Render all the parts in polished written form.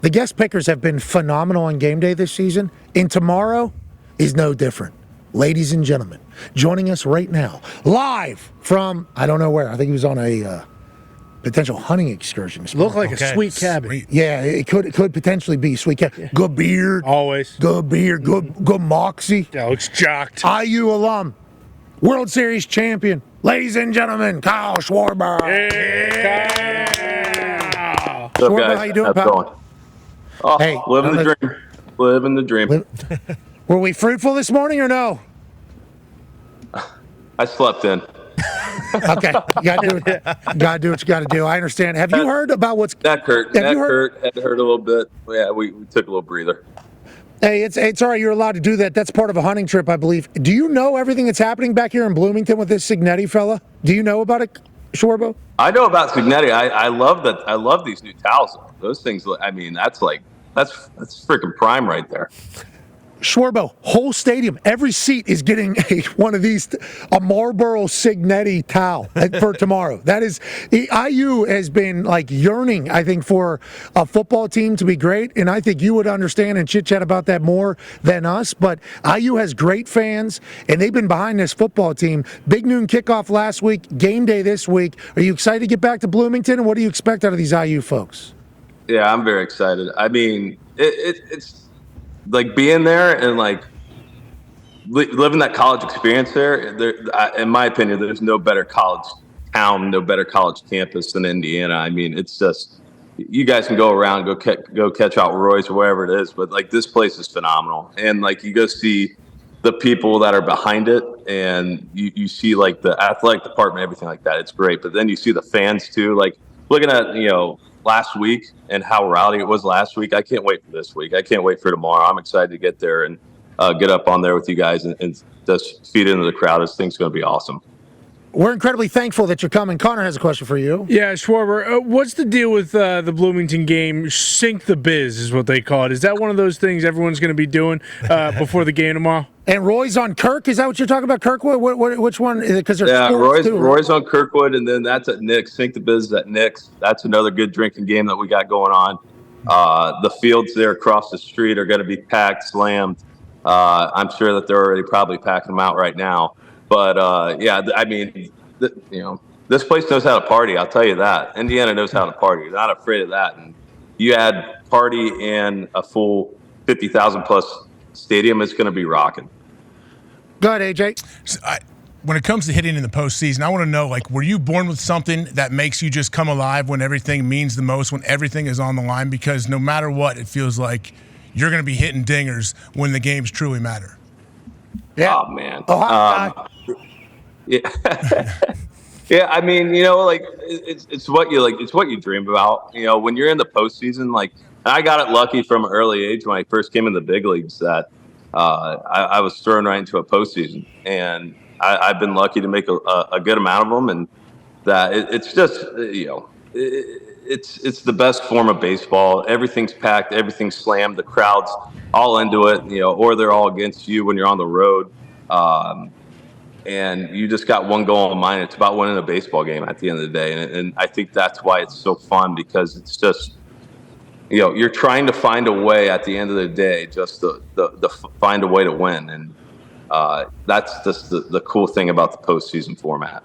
The guest pickers have been phenomenal on game day this season, and tomorrow is no different. Ladies and gentlemen, joining us right now, live from, I don't know where, I think he was on a potential hunting excursion. Looked like a sweet cabin. Sweet. Yeah, it could potentially be sweet cabin. Yeah. Good beard. Always. Good beard. Good moxie. Yeah, looks jocked. IU alum. World Series champion. Ladies and gentlemen, Kyle Schwarber. Yeah. Schwarber, how you doing, pal? Oh, hey, living the dream. Living the dream. Were we fruitful this morning or no? I slept in. Okay, you gotta do what you gotta do. I understand. Have you heard about what's neck hurt? Neck hurt. Had to hurt a little bit. Yeah, we took a little breather. Hey, it's all right. You're allowed to do that. That's part of a hunting trip, I believe. Do you know everything that's happening back here in Bloomington with this Signetti fella? Do you know about it, Schwarber? I know about Signetti. I love that. I love these new towels. Those things. I mean, that's freaking prime right there. Schwarber, whole stadium, every seat is getting one of these, a Marlboro Signetti towel for tomorrow. That is, IU has been like yearning, I think, for a football team to be great, and I think you would understand and chit-chat about that more than us, but IU has great fans, and they've been behind this football team. Big noon kickoff last week, game day this week. Are you excited to get back to Bloomington, and what do you expect out of these IU folks? Yeah, I'm very excited. I mean, it's like being there and like living that college experience there, in my opinion, there's no better college town, no better college campus than Indiana. I mean, it's just, you guys can go around, go catch out Roy's or wherever it is, but like this place is phenomenal. And like you go see the people that are behind it, and you see like the athletic department, everything like that. It's great. But then you see the fans too, like looking at, last week and how rowdy it was last week. I can't wait for this week. I can't wait for tomorrow. I'm excited to get there and get up on there with you guys and just feed into the crowd. This thing's going to be awesome. We're incredibly thankful that you're coming. Connor has a question for you. Yeah, Schwarber, what's the deal with the Bloomington game? Sink the biz is what they call it. Is that one of those things everyone's going to be doing before the game tomorrow? And Roy's on Kirk. Is that what you're talking about, Kirkwood? Which one? Because Roy's on Kirkwood, and then that's at Nick's. Sink the biz is at Nick's. That's another good drinking game that we got going on. The fields there across the street are going to be packed, slammed. I'm sure that they're already probably packing them out right now. But, I mean, this place knows how to party. I'll tell you that. Indiana knows how to party. They're not afraid of that. And you add party and a full 50,000-plus stadium, it's going to be rocking. Go ahead, AJ. So when it comes to hitting in the postseason, I want to know, like, were you born with something that makes you just come alive when everything means the most, when everything is on the line? Because no matter what, it feels like you're going to be hitting dingers when the games truly matter. Yeah. Oh, man. Yeah. Yeah, I mean, it's what you dream about. When you're in the postseason, like I got it lucky from an early age when I first came in the big leagues that I was thrown right into a postseason, and I've been lucky to make a good amount of them, and that it's just it's the best form of baseball. Everything's packed, everything's slammed, the crowd's all into it, or they're all against you when you're on the road. And you just got one goal in mind. It's about winning a baseball game at the end of the day. And I think that's why it's so fun, because it's just, you're trying to find a way at the end of the day just to find a way to win. And that's just the cool thing about the postseason format.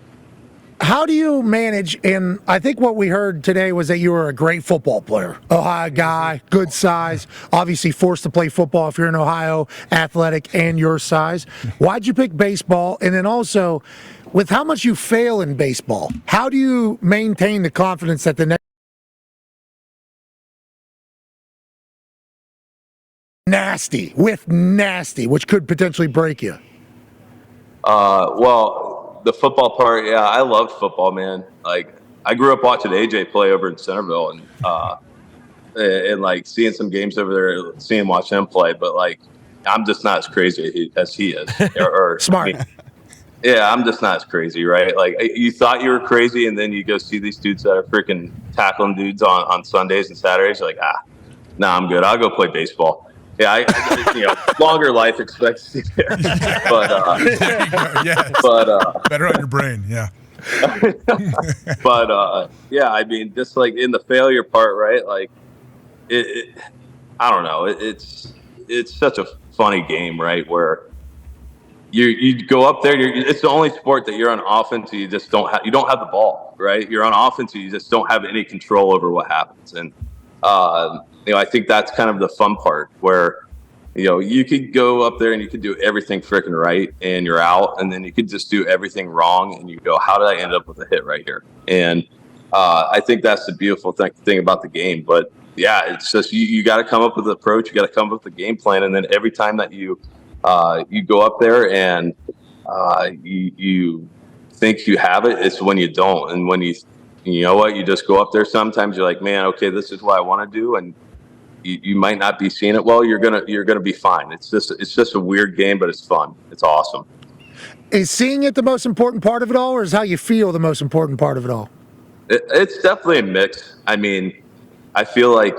How do you manage, and I think what we heard today was that you were a great football player. Ohio guy, good size, obviously forced to play football if you're in Ohio, athletic and your size. Why'd you pick baseball? And then also, with how much you fail in baseball, how do you maintain the confidence that the next nasty, which could potentially break you? The football part, yeah, I love football, man. Like, I grew up watching AJ play over in Centerville, and like seeing some games over there, watch him play. But like, I'm just not as crazy as he is. Or Smart. Yeah, I'm just not as crazy, right? Like, you thought you were crazy, and then you go see these dudes that are freaking tackling dudes on Sundays and Saturdays. You're like, nah, I'm good. I'll go play baseball. Yeah, I longer life expectancy there. But better on your brain, yeah. But yeah, I mean, just like in the failure part, right? Like, I don't know. It's such a funny game, right? Where you go up there. It's the only sport that you're on offense. You just don't have the ball, right? You're on offense. You just don't have any control over what happens. And I think that's kind of the fun part where you could go up there and you could do everything freaking right and you're out, and then you could just do everything wrong and you go, how did I end up with a hit right here? And I think that's the beautiful thing about the game. But yeah, it's just you got to come up with an approach, you got to come up with a game plan, and then every time that you go up there and you think you have it, it's when you don't. And when you know what, you just go up there. Sometimes you're like, man, okay, this is what I want to do, and you might not be seeing it well. You're gonna be fine. It's just a weird game, but it's fun. It's awesome. Is seeing it the most important part of it all, or is how you feel the most important part of it all? It's definitely a mix. I mean, I feel like,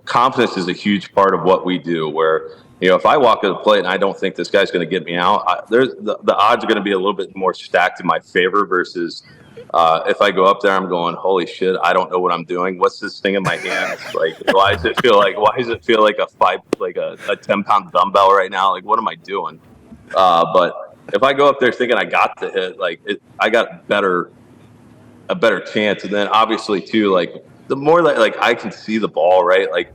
confidence is a huge part of what we do. Where if I walk at the plate and I don't think this guy's going to get me out, the odds are going to be a little bit more stacked in my favor versus if I go up there, I'm going, holy shit, I don't know what I'm doing. What's this thing in my hand? Like, why does it feel like a 10-pound dumbbell right now? Like, what am I doing? But if I go up there thinking I got the hit, I got a better chance. And then obviously too, like the more like I can see the ball, right? Like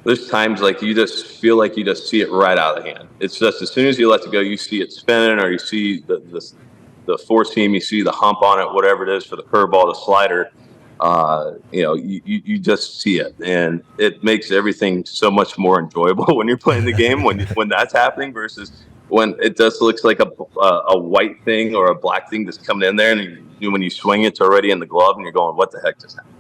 there's times like you just feel like you just see it right out of the hand. It's just as soon as you let it go, you see it spinning, or you see the four seam, you see the hump on it, whatever it is for the curveball, the slider. You just see it, and it makes everything so much more enjoyable when you're playing the game when that's happening versus when it just looks like a white thing or a black thing just coming in there, and when you swing, it's already in the glove, and you're going, what the heck just happened?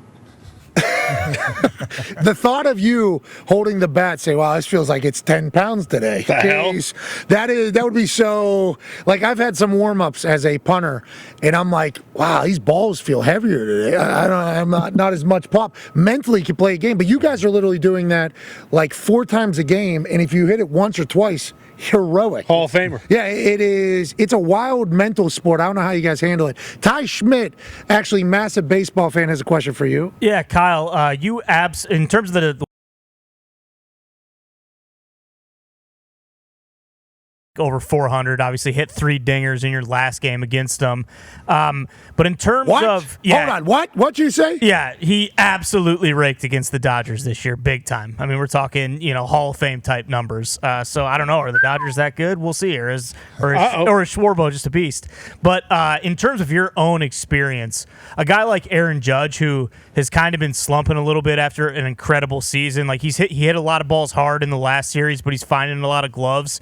The thought of you holding the bat, say, "Wow, this feels like it's 10 pounds today." Jeez, that would be so. Like I've had some warm-ups as a punter, and I'm like, "Wow, these balls feel heavier today." I'm not as much pop. Mentally, you can play a game, but you guys are literally doing that like 4 times a game, and if you hit it once or twice, heroic. Hall of Famer. Yeah, it is. It's a wild mental sport. I don't know how you guys handle it. Ty Schmidt, actually massive baseball fan, has a question for you. Yeah, Kyle, in terms of the over 400, obviously hit 3 dingers in your last game against them. But in terms of... Yeah, hold on, what'd you say? Yeah, he absolutely raked against the Dodgers this year, big time. I mean, we're talking, Hall of Fame type numbers. So I don't know, are the Dodgers that good? We'll see. Or is Schwarber just a beast? But in terms of your own experience, a guy like Aaron Judge, who has kind of been slumping a little bit after an incredible season, like he hit a lot of balls hard in the last series, but he's finding a lot of gloves.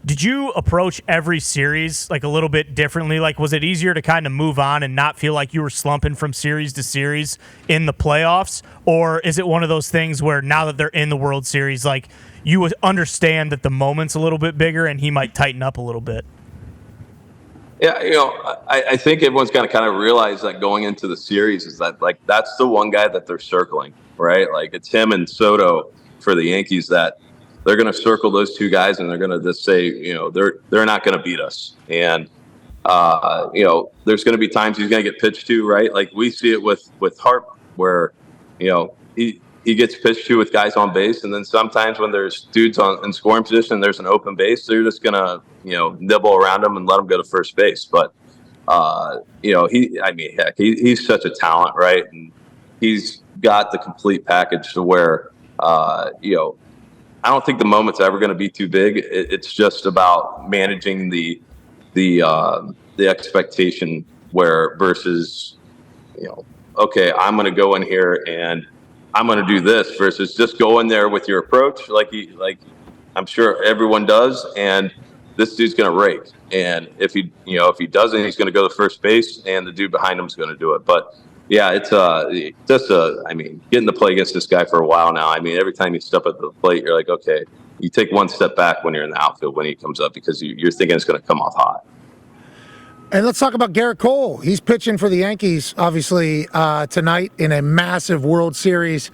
Did you approach every series like a little bit differently? Like, was it easier to kind of move on and not feel like you were slumping from series to series in the playoffs? Or is it one of those things where now that they're in the World Series, like you would understand that the moment's a little bit bigger and he might tighten up a little bit? Yeah, I think everyone's got to kind of realize that going into the series is that like that's the one guy that they're circling, right? Like it's him and Soto for the Yankees that they're going to circle those 2 guys, and they're going to just say, they're not going to beat us. And, there's going to be times he's going to get pitched to, right? Like we see it with Hart where, he gets pitched to with guys on base. And then sometimes when there's dudes in scoring position, there's an open base, they're just going to, nibble around him and let him go to first base. But, he's such a talent, right? And he's got the complete package to where, I don't think the moment's ever going to be too big. It's just about managing the expectation versus, okay, I'm going to go in here and I'm going to do this versus just go in there with your approach like I'm sure everyone does, and this dude's going to rake. And if he doesn't, he's going to go to first base, and the dude behind him is going to do it. But yeah, it's getting to play against this guy for a while now. I mean, every time you step at the plate, you're like, okay, you take one step back when you're in the outfield when he comes up because you're thinking it's going to come off hot. And let's talk about Garrett Cole. He's pitching for the Yankees, obviously, tonight in a massive World Series,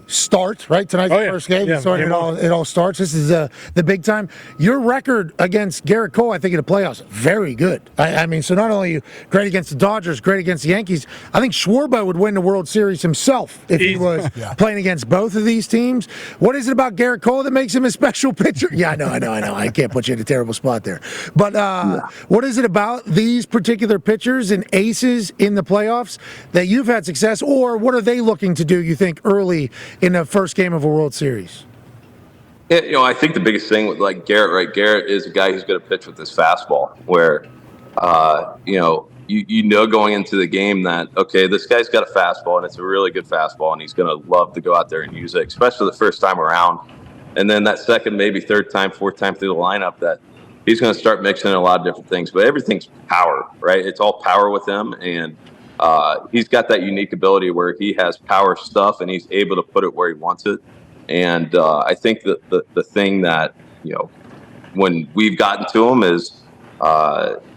start, right? Tonight's the first game. Yeah, So it all starts. This is the big time. Your record against Garrett Cole, I think, in the playoffs, very good. I mean, so not only great against the Dodgers, great against the Yankees, I think Schwarber would win the World Series himself if he was playing against both of these teams. What is it about Garrett Cole that makes him a special pitcher? Yeah, I know. I can't put you in a terrible spot there. But what is it about these particular pitchers and aces in the playoffs that you've had success, or what are they looking to do, you think, early in the first game of a World Series? I think the biggest thing with Garrett, right? Garrett is a guy who's going to pitch with his fastball, where, going into the game that, okay, this guy's got a fastball and it's a really good fastball and he's going to love to go out there and use it, especially the first time around. And then that second, maybe third time, fourth time through the lineup that he's going to start mixing in a lot of different things, but everything's power, right? It's all power with him. And he's got that unique ability where he has power stuff and he's able to put it where he wants it. And I think that the thing that, when we've gotten to him is,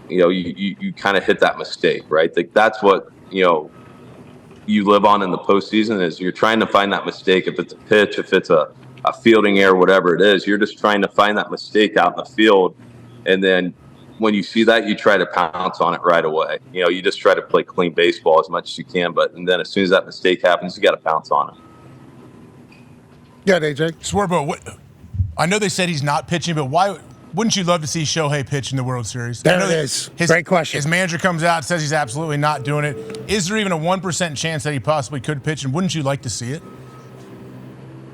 you kind of hit that mistake, right? That's what, you live on in the postseason is you're trying to find that mistake. If it's a pitch, if it's a fielding error, whatever it is, you're just trying to find that mistake out in the field. And then when you see that, you try to pounce on it right away. You just try to play clean baseball as much as you can. And then as soon as that mistake happens, you got to pounce on it. Yeah, AJ. Schwarber, I know they said he's not pitching, but why wouldn't you love to see Shohei pitch in the World Series? There it is. Great question. His manager comes out and says he's absolutely not doing it. Is there even a 1% chance that he possibly could pitch, and wouldn't you like to see it?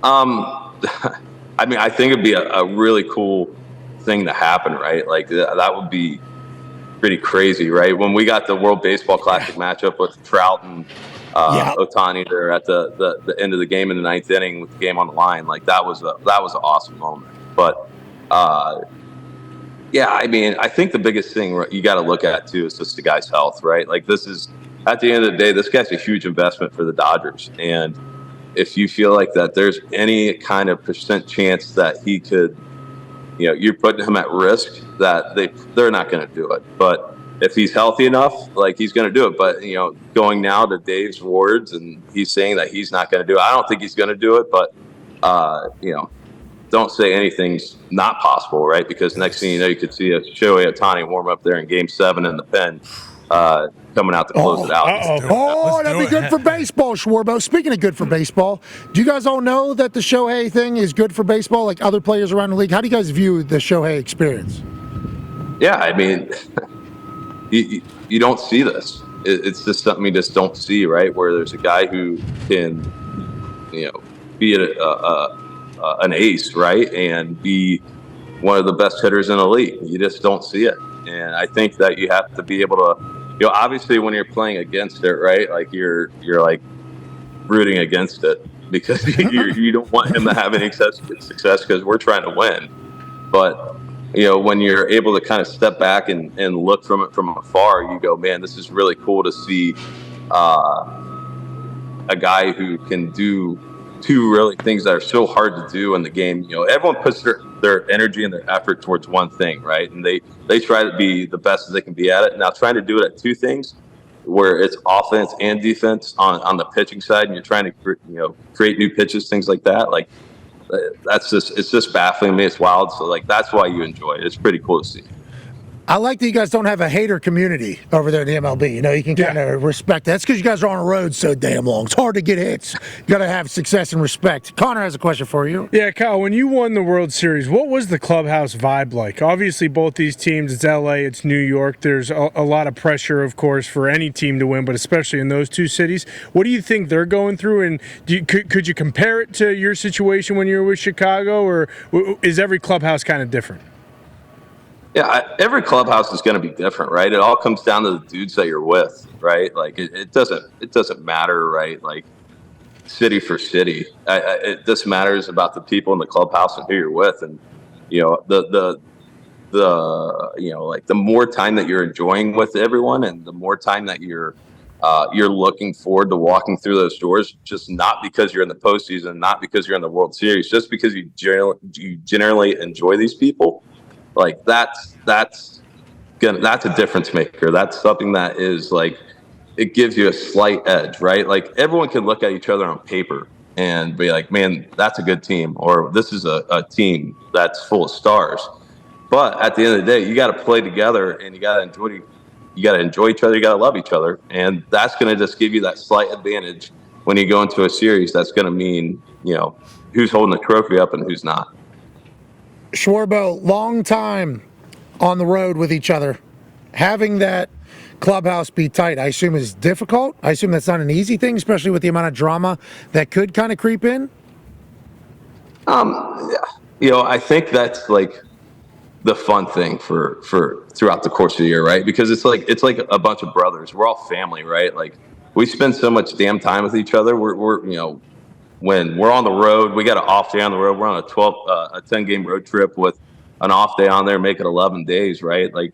I mean, I think it'd be a really cool thing to happen, right? Like that would be pretty crazy, right? When we got the World Baseball Classic matchup with Trout and Ohtani there at the end of the game in the ninth inning with the game on the line, like that was an awesome moment. But I mean, I think the biggest thing you got to look at too is just the guy's health, right? Like this is at the end of the day, this guy's a huge investment for the Dodgers, and if you feel like that there's any kind of percent chance that he could, you're putting him at risk, that they're not going to do it. But if he's healthy enough, like he's going to do it. But, going now to Dave's words and he's saying that he's not going to do it. I don't think he's going to do it, but, don't say anything's not possible, right? Because next thing you know, you could see a Shohei Ohtani warm up there in Game 7 in the pen. Coming out to close it out. That'd be good for baseball, Schwarber. Speaking of good for baseball, do you guys all know that the Shohei thing is good for baseball, like other players around the league? How do you guys view the Shohei experience? Yeah, I mean, you don't see this. It's just something you just don't see, right? Where there's a guy who can, be an ace, right? And be one of the best hitters in the league. You just don't see it. And I think that you have to be able to, obviously when you're playing against it, right? Like you're like rooting against it because you don't want him to have any success because we're trying to win. But, when you're able to kind of step back and look from it from afar, you go, man, this is really cool to see a guy who can do two really things that are so hard to do in the game. Everyone puts their energy and their effort towards one thing, right? And they try to be the best as they can be at it. Now, trying to do it at two things, where it's offense and defense on the pitching side, and you're trying to create new pitches, things like that. Like it's just baffling me. It's wild. So like that's why you enjoy it. It's pretty cool to see. I like that you guys don't have a hater community over there in the MLB. You can kind of respect that. That's because you guys are on the road so damn long. It's hard to get hits. You got to have success and respect. Connor has a question for you. Yeah, Kyle, when you won the World Series, what was the clubhouse vibe like? Obviously, both these teams, it's LA, it's New York. There's a lot of pressure, of course, for any team to win, but especially in those two cities. What do you think they're going through? And could you compare it to your situation when you were with Chicago, or is every clubhouse kind of different? Yeah, every clubhouse is going to be different, right? It all comes down to the dudes that you're with, right? Like it doesn't matter, right? Like city for city, it just matters about the people in the clubhouse and who you're with, and the more time that you're enjoying with everyone, and the more time that you're looking forward to walking through those doors, just not because you're in the postseason, not because you're in the World Series, just because you generally enjoy these people. Like that's that's a difference maker. That's something that is like, it gives you a slight edge, right? Like everyone can look at each other on paper and be like, man, that's a good team, or this is a team that's full of stars. But at the end of the day, you got to play together, and you got to enjoy each other. You got to love each other, and that's going to just give you that slight advantage when you go into a series. That's going to mean, who's holding the trophy up and who's not. Schwarber, long time on the road with each other. Having that clubhouse be tight, I assume, is difficult. I assume that's not an easy thing, especially with the amount of drama that could kind of creep in. I think that's like the fun thing for throughout the course of the year, right? Because it's like a bunch of brothers. We're all family, right? Like we spend so much damn time with each other. We're when we're on the road, we got an off day on the road. We're on a 10-game road trip with an off day on there, make it 11 days, right? Like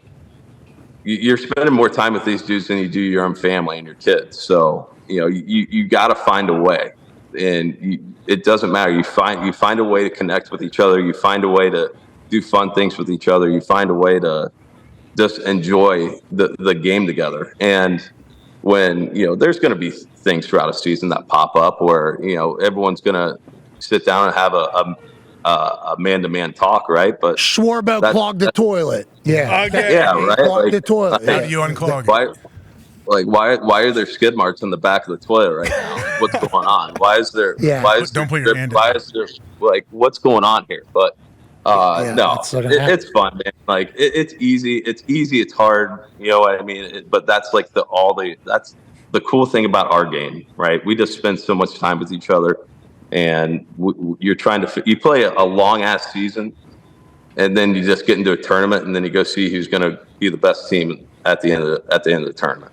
you're spending more time with these dudes than you do your own family and your kids. So, you got to find a way, and it doesn't matter. You find a way to connect with each other. You find a way to do fun things with each other. You find a way to just enjoy the game together. And when, there's going to be things throughout a season that pop up where, everyone's going to sit down and have a man-to-man talk, right? But Schwarber clogged the toilet. Yeah. Okay. Yeah, right. Clogged the toilet. How do you unclog? Why are there skid marks on the back of the toilet right now? What's going on? Why is there? Yeah. Why is Don't there, put your hand in Why there. is there what's going on here? But it's fun, man. Like it's easy. It's hard. You know what I mean? But that's like that's the cool thing about our game, right? We just spend so much time with each other, and you're trying to you play a long ass season, and then you just get into a tournament, and then you go see who's going to be the best team at the end of the tournament.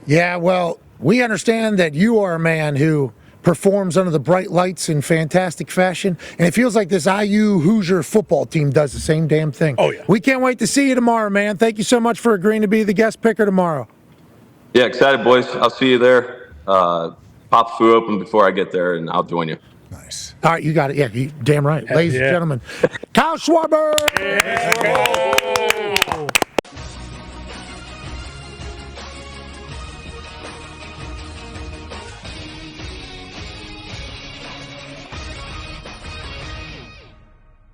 Yeah, well, we understand that you are a man who performs under the bright lights in fantastic fashion, and it feels like this IU Hoosier football team does the same damn thing. Oh, yeah. We can't wait to see you tomorrow, man. Thank you so much for agreeing to be the guest picker tomorrow. Yeah, excited, boys. I'll see you there. Pop food open before I get there, and I'll join you. Nice. All right, you got it. Yeah, you damn right. Ladies and gentlemen, Kyle Schwarber.